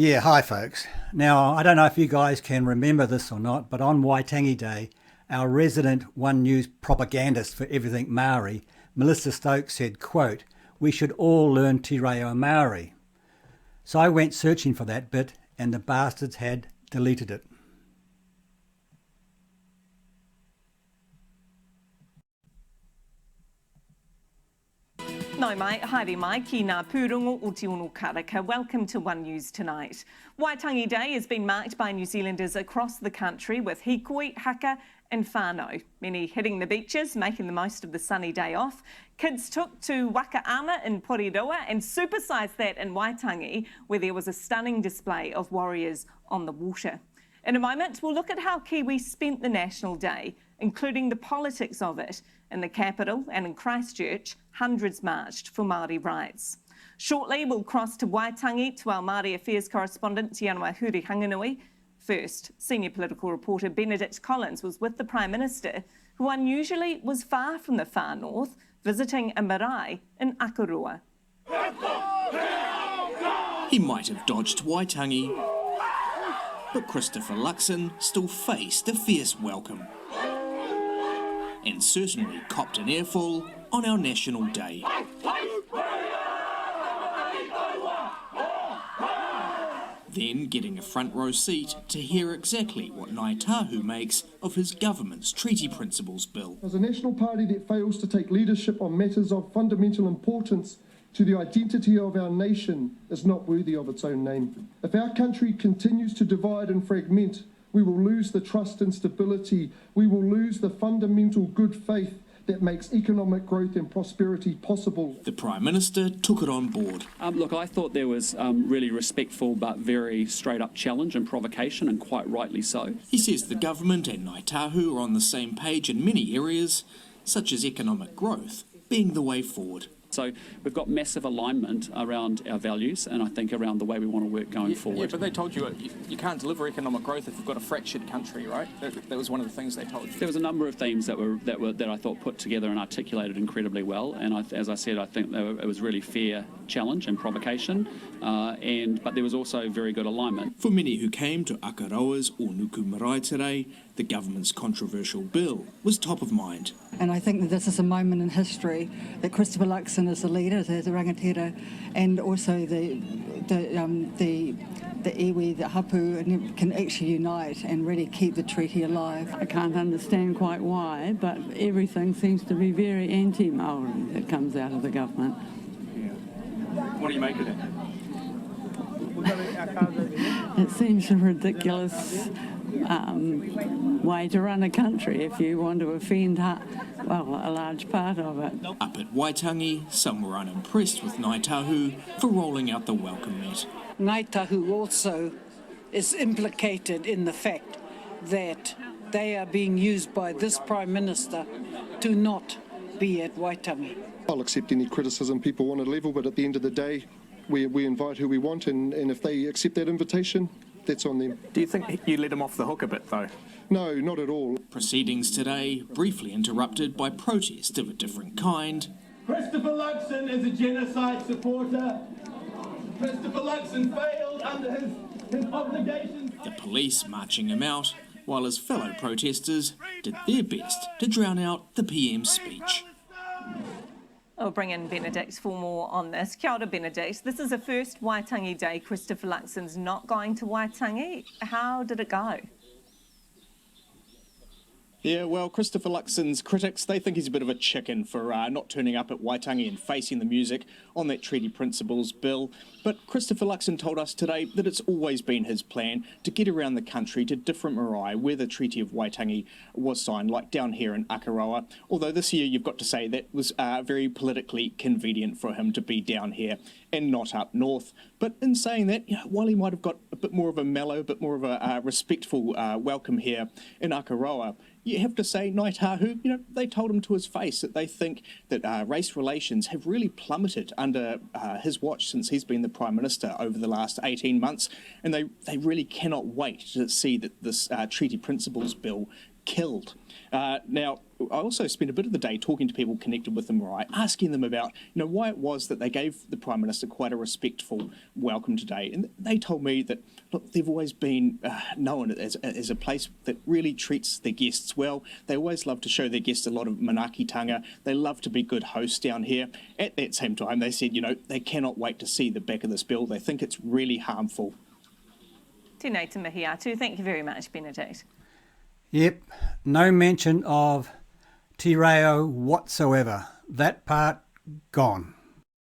Yeah, hi folks. Now, I don't know if you guys can remember this or not, but on Waitangi Day, our resident One News propagandist for everything Maori, Melissa Stokes said, quote, "We should all learn Te Reo Maori." So I went searching for that bit and the bastards had deleted it. No mai, haere mai, ki ngā pūrongo o te ono karaka. Welcome to One News Tonight. Waitangi Day has been marked by New Zealanders across the country with hikoi, haka and whānau. Many hitting the beaches, making the most of the sunny day off. Kids took to Waka Ama in Porirua and supersized that in Waitangi, where there was a stunning display of warriors on the water. In a moment, we'll look at how Kiwis spent the National Day, including the politics of it. In the capital and in Christchurch, hundreds marched for Māori rights. Shortly, we'll cross to Waitangi to our Māori Affairs correspondent, Te Huri Hanganui. First, senior political reporter Benedict Collins was with the Prime Minister, who unusually was far from the far north, visiting a marae in Akaroa. He might have dodged Waitangi, but Christopher Luxon still faced a fierce welcome. And certainly copped an earful on our National Day. Then getting a front row seat to hear exactly what Ngāi Tahu makes of his government's Treaty Principles Bill. As a national party that fails to take leadership on matters of fundamental importance to the identity of our nation is not worthy of its own name. If our country continues to divide and fragment, we will lose the trust and stability. We will lose the fundamental good faith that makes economic growth and prosperity possible. The Prime Minister took it on board. Look, I thought there was really respectful but very straight-up challenge and provocation, and quite rightly so. He says the government and Ngāi Tahu are on the same page in many areas, such as economic growth being the way forward. So we've got massive alignment around our values and I think around the way we want to work going forward. Yeah, but they told you you can't deliver economic growth if you've got a fractured country, right? That was one of the things they told you. There was a number of themes that I thought put together and articulated incredibly well, and as I said, I think it was really fair challenge and provocation, but there was also very good alignment. For many who came to Akaroa's Onuku Marae today, the government's controversial bill was top of mind. And I think that this is a moment in history that Christopher Luxon is the leader, the rangatira, and also the iwi, the hapu, can actually unite and really keep the treaty alive. I can't understand quite why, but everything seems to be very anti-Maori that comes out of the government. Yeah. What do you make of it? It seems a ridiculous way to run a country if you want to offend, a large part of it. Up at Waitangi, some were unimpressed with Ngāi Tahu for rolling out the welcome mat. Ngāi Tahu also is implicated in the fact that they are being used by this Prime Minister to not be at Waitangi. I'll accept any criticism people want to level, but at the end of the day, we invite who we want, and if they accept that invitation, that's on them. Do you think you let them off the hook a bit, though? No, not at all. Proceedings today briefly interrupted by protest of a different kind. Christopher Luxon is a genocide supporter. Christopher Luxon failed under his obligations. The police marching him out, while his fellow protesters did their best to drown out the PM's speech. I'll bring in Benedict for more on this. Kia ora, Benedict. This is the first Waitangi Day. Christopher Luxon's not going to Waitangi. How did it go? Yeah, well, Christopher Luxon's critics, they think he's a bit of a chicken for not turning up at Waitangi and facing the music on that Treaty Principles Bill. But Christopher Luxon told us today that it's always been his plan to get around the country to different marae where the Treaty of Waitangi was signed, like down here in Akaroa. Although this year you've got to say that was very politically convenient for him to be down here and not up north. But in saying that, while he might have got a bit more of a mellow, a bit more of a respectful welcome here in Akaroa, you have to say Ngāi Tahu, they told him to his face that they think that race relations have really plummeted under his watch since he's been the Prime Minister over the last 18 months, and they really cannot wait to see that this Treaty Principles Bill killed. Now, I also spent a bit of the day talking to people connected with the Maori, asking them about, why it was that they gave the Prime Minister quite a respectful welcome today. And they told me that, look, they've always been known as a place that really treats their guests well. They always love to show their guests a lot of manaakitanga. They love to be good hosts down here. At that same time, they said, they cannot wait to see the back of this bill. They think it's really harmful. Tēnei te mihi atu. Thank you very much, Benedict. Yep, no mention of te reo whatsoever. That part gone.